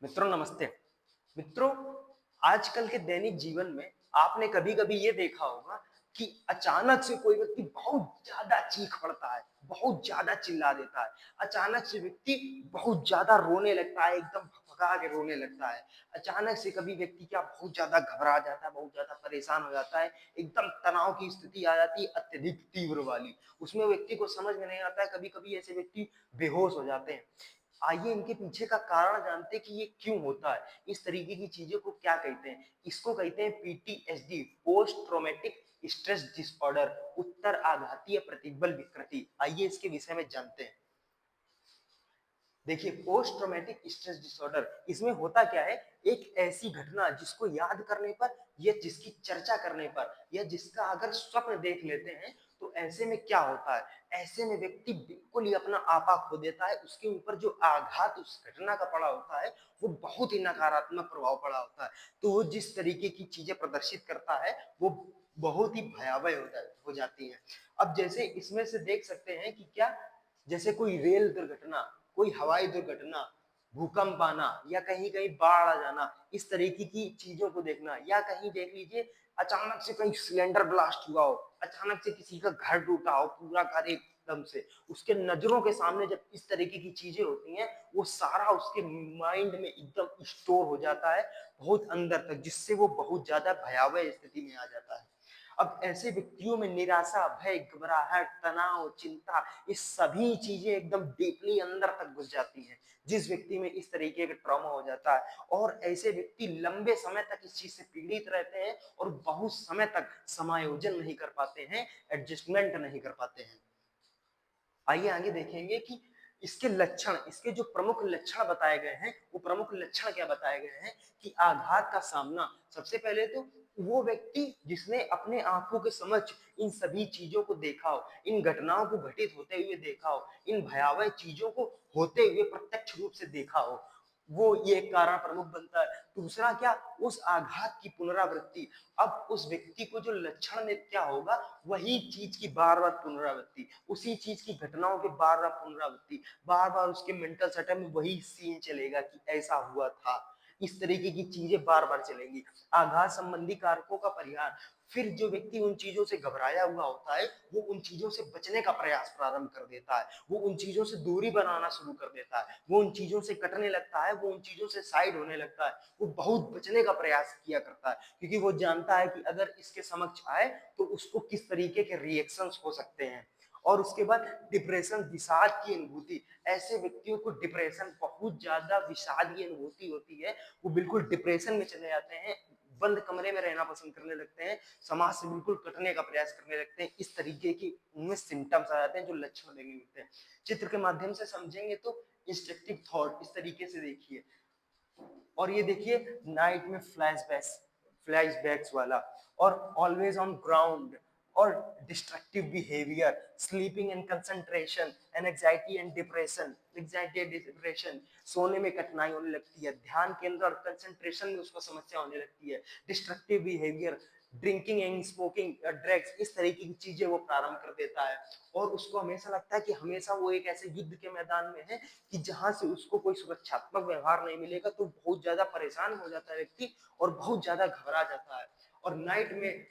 मित्रों नमस्ते। मित्रों, आजकल के दैनिक जीवन में आपने कभी-कभी ये देखा होगा कि अचानक से कोई व्यक्ति बहुत ज़्यादा चीख पड़ता है, बहुत ज़्यादा चिल्ला देता है। अचानक से व्यक्ति बहुत ज़्यादा रोने लगता है, एकदम भगा के रोने लगता है। अचानक से कभी व्यक्ति क्या बहुत ज़्यादा घबरा जाता है, बहुत ज़्यादा परेशान हो जाता है, एकदम तनाव की स्थिति आ जाती है अत्यधिक तीव्र वाली। उसमें व्यक्ति को समझ में नहीं आता है, कभी-कभी ऐसे व्यक्ति बेहोश हो जाते हैं। आइए इनके पीछे का कारण जानते हैं कि ये क्यों होता है। इस तरीके की चीज़ों को क्या कहते हैं? इसको कहते हैं PTSD, post traumatic stress disorder, उत्तर आघातीय प्रतिबल विकृति। आइए इसके विषय में जानते हैं। देखिए, पोस्ट ट्रॉमेटिक स्ट्रेस डिसऑर्डर इसमें होता क्या है, एक ऐसी घटना जिसको याद करने पर या जिसकी चर्चा करने पर या जिसका अगर स्वप्न देख लेते हैं तो ऐसे में क्या होता है, ऐसे में व्यक्ति बिल्कुल ही अपना आपा खो देता है। उसके ऊपर जो आघात उस घटना का पड़ा होता है वो बहुत ही नकारात्मक प्रभाव पड़ा होता है। तो वो जिस तरीके की चीजें प्रदर्शित करता है वो बहुत ही भयावह हो जाती है। अब जैसे इसमें से देख सकते हैं कि क्या, जैसे कोई रेल दुर्घटना, कोई हवाई दुर्घटना, भूकंप आना या कहीं कहीं बाढ़ आ जाना, इस तरीके की चीजों को देखना, या कहीं देख लीजिए अचानक से कहीं सिलेंडर ब्लास्ट हुआ हो, अचानक से किसी का घर टूटा हो पूरा घर एकदम से, उसके नजरों के सामने जब इस तरीके की चीजें होती हैं वो सारा उसके माइंड में एकदम स्टोर हो जाता है बहुत अंदर तक, जिससे वो बहुत ज्यादा भयावह स्थिति में आ जाता है। अब ऐसे व्यक्तियों में निराशा, भय, घबराहट, तनाव, चिंता, ये सभी चीजें एकदम डीपली अंदर तक घुस जाती हैं। जिस व्यक्ति में इस तरीके का ट्रॉमा हो जाता है, और ऐसे व्यक्ति लंबे समय तक इस चीज से पीड़ित रहते हैं और बहुत समय तक समायोजन नहीं कर पाते हैं, एडजस्टमेंट नहीं कर पाते हैं। आइए आगे देखेंगे कि इसके लक्षण, इसके जो प्रमुख लक्षण बताए गए हैं वो प्रमुख लक्षण क्या बताए गए हैं कि आघात का सामना। सबसे पहले तो वो व्यक्ति जिसने अपने आंखों के समक्ष इन सभी चीजों को देखा हो, इन घटनाओं को घटित होते हुए देखा हो, इन भयावह चीजों को होते हुए प्रत्यक्ष रूप से देखा हो, वो ये एक कारण प्रमुख बनता है। दूसरा क्या, उस आघात की पुनरावृत्ति। अब उस व्यक्ति को जो लक्षण में क्या होगा, वही चीज की बार बार पुनरावृत्ति, उसी चीज की घटनाओं के बार बार पुनरावृत्ति, बार बार उसके मेंटल सेटअप में वही सीन चलेगा कि ऐसा हुआ था। इस तरीके की चीजें बार बार चलेंगी। आघात संबंधी कारकों का परिहार, फिर जो व्यक्ति उन चीजों से घबराया हुआ होता है वो उन चीजों से बचने का प्रयास प्रारंभ कर देता है, वो उन चीजों से दूरी बनाना शुरू कर देता है, वो उन चीजों से कटने लगता है, वो उन चीजों से साइड होने लगता है, वो बहुत बचने का प्रयास किया करता है, क्योंकि वो जानता है कि अगर इसके समक्ष आए तो उसको किस तरीके के रिएक्शंस हो सकते हैं। और उसके बाद डिप्रेशन, विषाद की अनुभूति। ऐसे व्यक्तियों को डिप्रेशन, बहुत ज्यादा विषाद की अनुभूति होती है, वो बिल्कुल डिप्रेशन में चले जाते हैं, बंद कमरे में रहना पसंद करने लगते हैं, समाज से बिल्कुल कटने का प्रयास करने लगते हैं। इस तरीके की उनमें सिम्टम्स आ जाते हैं जो लक्षण देखने मिलते हैं। चित्र के माध्यम से समझेंगे तो इंस्ट्रक्टिव थॉट इस तरीके से देखिए, और ये देखिए नाइट में फ्लैशबैक्स वाला, और ऑलवेज ऑन ग्राउंड, और destructive behaviour, sleeping and concentration, anxiety and depression, anxiety and depression, सोने में कठिनाई होने लगती है, ध्यान केंद्र और कंसंट्रेशन में उसको समस्या होने लगती है, destructive behaviour, drinking and smoking, drugs, इस तरीके की चीजें वो प्रारंभ कर देता है। और उसको हमेशा लगता है कि हमेशा वो एक ऐसे युद्ध के मैदान में है कि जहां से उसको कोई सुरक्षात्मक व्यवहार नहीं मिलेगा, तो बहुत ज्यादा परेशान हो जाता है व्यक्ति और बहुत ज्यादा घबरा जाता है। और नाइट में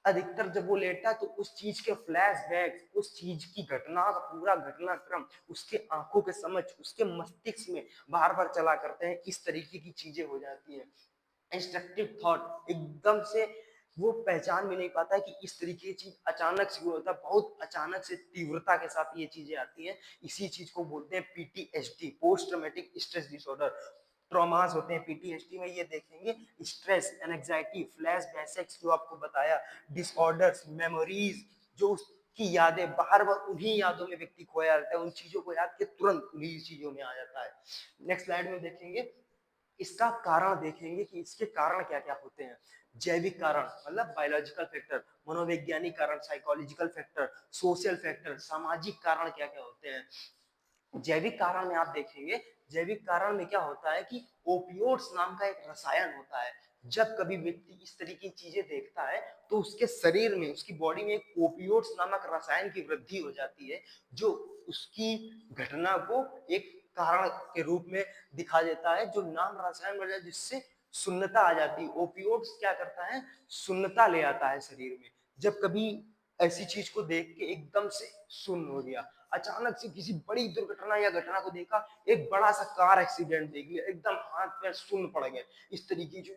अधिकतर जब वो लेटता है तो उस चीज के फ्लैशबैक, उस चीज की घटना का पूरा घटनाक्रम उसके आंखों के समक्ष, उसके मस्तिष्क में बार बार चला करते हैं। इस तरीके की चीजें हो जाती हैं। इंस्ट्रक्टिव थॉट, एकदम से वो पहचान भी नहीं पाता है कि इस तरीके की चीज अचानक से होता है, बहुत अचानक से तीव्रता के साथ ये चीजें आती हैं। इसी चीज को बोलते हैं PTSD, post traumatic stress disorder. Traumas होते हैं पीटीएसडी में, ये देखेंगे स्ट्रेस, एंजाइटी, फ्लैश बैसेक्स जो आपको बताया, डिसऑर्डर्स, मेमोरीज, जो उसकी यादें बार बार उन्हीं यादों में व्यक्ति खोया जाता है, उन चीजों को याद के तुरंत उन्हीं चीजों में आ जाता है। नेक्स्ट स्लाइड में देखेंगे, इसका कारण देखेंगे कि इसके कारण क्या क्या होते हैं। जैविक कारण मतलब बायोलॉजिकल फैक्टर, मनोवैज्ञानिक कारण साइकोलॉजिकल फैक्टर, सोशल फैक्टर, सामाजिक कारण क्या क्या होते हैं। जैविक कारण में आप देखेंगे, जैविक कारण में क्या होता है कि ओपियोड्स नाम का एक रसायन होता है। जब कभी व्यक्ति इस तरीके की चीजें देखता है तो उसके शरीर में, उसकी बॉडी में एक ओपियोड्स नामक रसायन की वृद्धि हो जाती है, जो उसकी घटना को एक कारण के रूप में दिखा देता है, जो नाम रसायन बन जाए जिससे सुन्नता आ जाती है। ओपियोड्स क्या करता है, सुन्नता ले आता है शरीर में। जब कभी ऐसी चीज को देख के एकदम से सुन्न हो गया, अचानक से किसी बड़ी दुर्घटना या घटना को देखा, एक बड़ा सा कार एक्सीडेंट देख लिया, एकदम हाथ पैर सुन्न पड़ गए, इस तरीके की,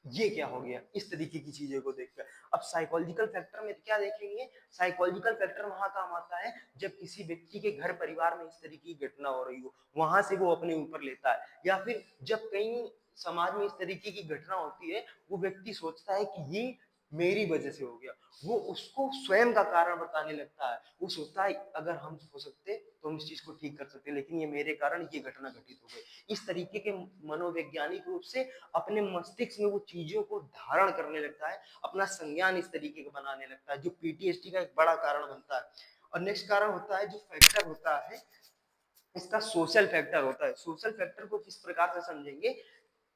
ये क्या हो गया, इस तरीके की चीजों को देखकर। अब साइकोलॉजिकल फैक्टर में क्या देखेंगे, साइकोलॉजिकल फैक्टर वहां काम आता है जब किसी व्यक्ति के घर परिवार में इस तरीके की घटना हो रही हो, वहां से वो अपने ऊपर लेता है। या फिर जब कहीं समाज में इस तरीके की घटना होती है, वो व्यक्ति सोचता है कि ये मेरी वजह से हो गया, वो उसको स्वयं का कारण बताने लगता है। वो सोचता है अगर हम हो सकते तो हम इस चीज को ठीक कर सकते, लेकिन ये मेरे कारण ये घटना घटित हो गई। इस तरीके के मनोवैज्ञानिक रूप से अपने मस्तिष्क में वो चीजों को धारण करने लगता है, अपना संज्ञान इस तरीके का बनाने लगता है, जो पीटीएसडी का एक बड़ा कारण बनता है। और नेक्स्ट कारण होता है, जो फैक्टर होता है इसका, सोशल फैक्टर होता है। सोशल फैक्टर को किस प्रकार से समझेंगे,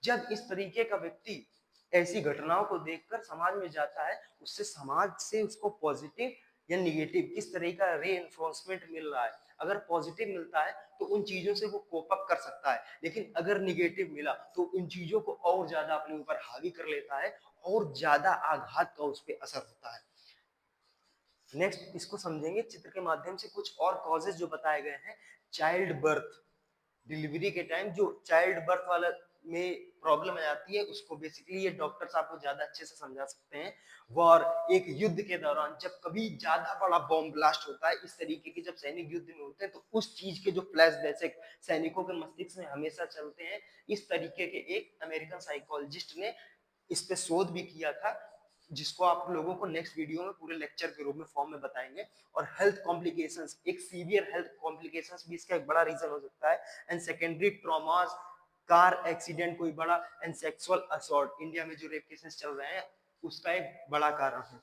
जब इस तरीके का व्यक्ति ऐसी घटनाओं को देखकर समाज में जाता है, उससे समाज से उसको पॉजिटिव या निगेटिव किस तरह का रीइंफोर्समेंट मिल रहा है। अगर पॉजिटिव मिलता है तो उन चीजों से वो कोप अप कर सकता है, लेकिन अगर निगेटिव मिला तो उन चीजों को और ज्यादा अपने ऊपर हावी कर लेता है, और ज्यादा आघात का उस पर असर होता है। नेक्स्ट इसको समझेंगे चित्र के माध्यम से, कुछ और कॉजेज जो बताए गए हैं। चाइल्ड बर्थ, डिलीवरी के टाइम जो चाइल्ड बर्थ वाला में प्रॉब्लम आ जाती है, उसको बेसिकली ये डॉक्टर्स आपको ज्यादा अच्छे से समझा सकते हैं। वॉर, एक युद्ध के दौरान जब कभी ज्यादा बड़ा बॉम्ब ब्लास्ट होता है, इस तरीके के जब सैनिक युद्ध में होते हैं, तो उस चीज के जो फ्लैश बैक सैनिकों के मस्तिष्क में हमेशा चलते हैं। इस तरीके के एक अमेरिकन साइकोलॉजिस्ट ने इस पे शोध भी किया था, जिसको आप लोगों को नेक्स्ट वीडियो में पूरे लेक्चर के रूप में फॉर्म में बताएंगे। और हेल्थ कॉम्प्लिकेशंस, एक सीवियर हेल्थ कॉम्प्लिकेशंस भी इसका एक बड़ा रीजन हो सकता है। And secondary traumas, car accident कोई बड़ा, एंड सेक्सुअल असॉल्ट, इंडिया में जो रेप केसेस चल रहे हैं उसका एक बड़ा कारण है,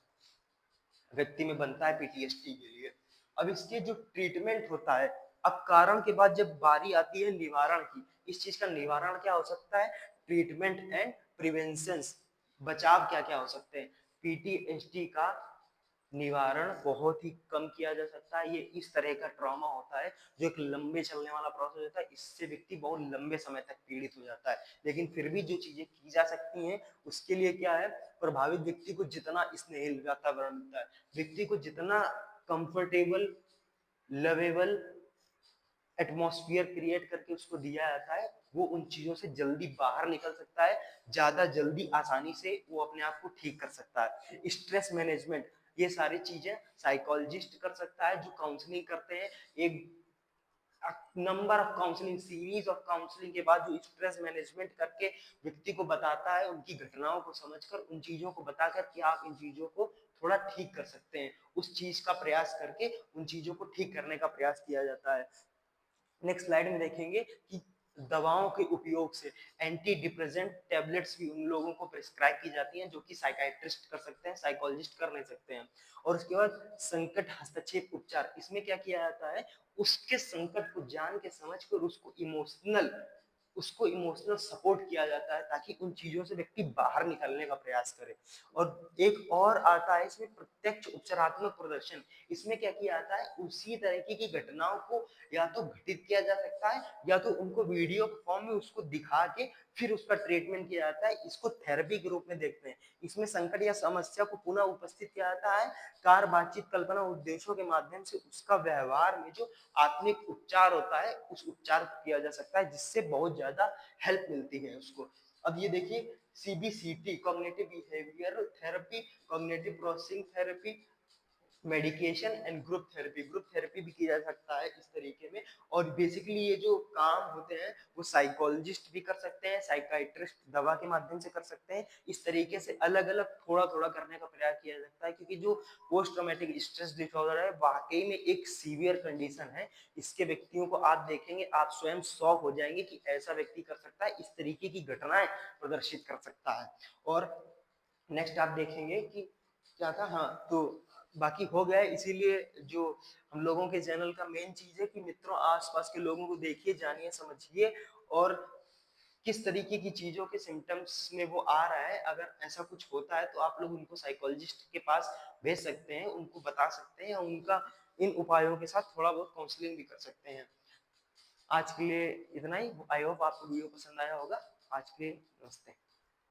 व्यक्ति में बनता है पीटीएसडी के लिए। अब इसके जो ट्रीटमेंट होता है, अब कारण के बाद जब बारी आती है निवारण की, इस चीज का निवारण क्या हो सकता है, ट्रीटमेंट एंड प्रिवेंशन, बचाव क्या क्या हो सकते हैं। पीटीएसडी का निवारण बहुत ही कम किया जा सकता है। ये इस तरह का ट्रॉमा होता है जो एक लंबे चलने वाला प्रोसेस होता है, इससे व्यक्ति बहुत लंबे समय तक पीड़ित हो जाता है। लेकिन फिर भी जो चीजें की जा सकती हैं उसके लिए क्या है, प्रभावित व्यक्ति को जितना स्नेहिल वातावरण मिलता है, व्यक्ति को जितना कंफर्टेबल, लवेबल एटमॉस्फेयर क्रिएट करके उसको दिया जाता है, वो उन चीजों से जल्दी बाहर निकल सकता है, ज्यादा जल्दी आसानी से वो अपने आप को ठीक कर सकता है। स्ट्रेस मैनेजमेंट, ये सारी चीजें साइकोलॉजिस्ट कर सकता है, जो काउंसलिंग करते हैं। एक number of counselling, series of counselling के बाद जो स्ट्रेस मैनेजमेंट करके व्यक्ति को बताता है, उनकी घटनाओं को समझकर, उन चीजों को बताकर कि आप इन चीजों को थोड़ा ठीक कर सकते हैं, उस चीज का प्रयास करके उन चीजों को ठीक करने का प्रयास किया जाता है। नेक्स्ट स्लाइड में देखेंगे कि दवाओं के उपयोग से, एंटी डिप्रेसेंट टैबलेट्स भी उन लोगों को प्रिस्क्राइब की जाती हैं जो कि साइकाइट्रिस्ट कर सकते हैं, साइकोलॉजिस्ट कर नहीं सकते हैं। और उसके बाद संकट हस्तक्षेप उपचार, इसमें क्या किया जाता है, उसके संकट को जान के समझ कर उसको इमोशनल सपोर्ट किया जाता है, ताकि उन चीजों से व्यक्ति बाहर निकलने का प्रयास करे। और एक और आता है इसमें प्रत्यक्ष उपचारात्मक प्रदर्शन, इसमें क्या किया जाता है, उसी तरीके की घटनाओं को या तो घटित किया जा सकता है, या तो उनको वीडियो फॉर्म में उसको दिखा के फिर उसका ट्रीटमेंट किया जाता है। इसको थेरेपी के रूप में देखते हैं। इसमें संकट या समस्या को पुनः उपस्थित किया जाता है, कार बातचीत कल्पना उद्देश्यों के माध्यम से उसका व्यवहार में जो आत्मिक उपचार होता है उस उपचार को किया जा सकता है, जिससे बहुत ज्यादा हेल्प मिलती है उसको। अब ये देखिए, CBCT, cognitive behaviour therapy, cognitive processing therapy, medication and group therapy भी किया जा सकता है इस तरीके में। और बेसिकली ये जो काम होते हैं वो साइकोलॉजिस्ट भी कर सकते हैं, साइकाइट्रिस्ट दवा के माध्यम से कर सकते हैं। इस तरीके से अलग अलग थोड़ा थोड़ा करने का प्रयास किया जा सकता है, क्योंकि जो पोस्ट ट्रॉमेटिक स्ट्रेस डिसऑर्डर है वाकई में एक सीवियर कंडीशन है। इसके व्यक्तियों को आप देखेंगे, आप स्वयं शॉक हो जाएंगे कि ऐसा व्यक्ति कर सकता है, इस तरीके की घटनाएं प्रदर्शित कर सकता है। और नेक्स्ट आप देखेंगे कि क्या था, हाँ तो बाकी हो गया है। इसीलिए जो हम लोगों के चैनल का मेन चीज है कि मित्रों, आसपास के लोगों को देखिए, जानिए, समझिए, और किस तरीके की चीजों के सिम्टम्स में वो आ रहा है। अगर ऐसा कुछ होता है तो आप लोग उनको साइकोलॉजिस्ट के पास भेज सकते हैं, उनको बता सकते हैं, उनका इन उपायों के साथ थोड़ा बहुत काउंसलिंग भी कर सकते हैं। आज के लिए इतना ही। आई होप आपको वीडियो पसंद आया होगा। आज के लिए नमस्ते।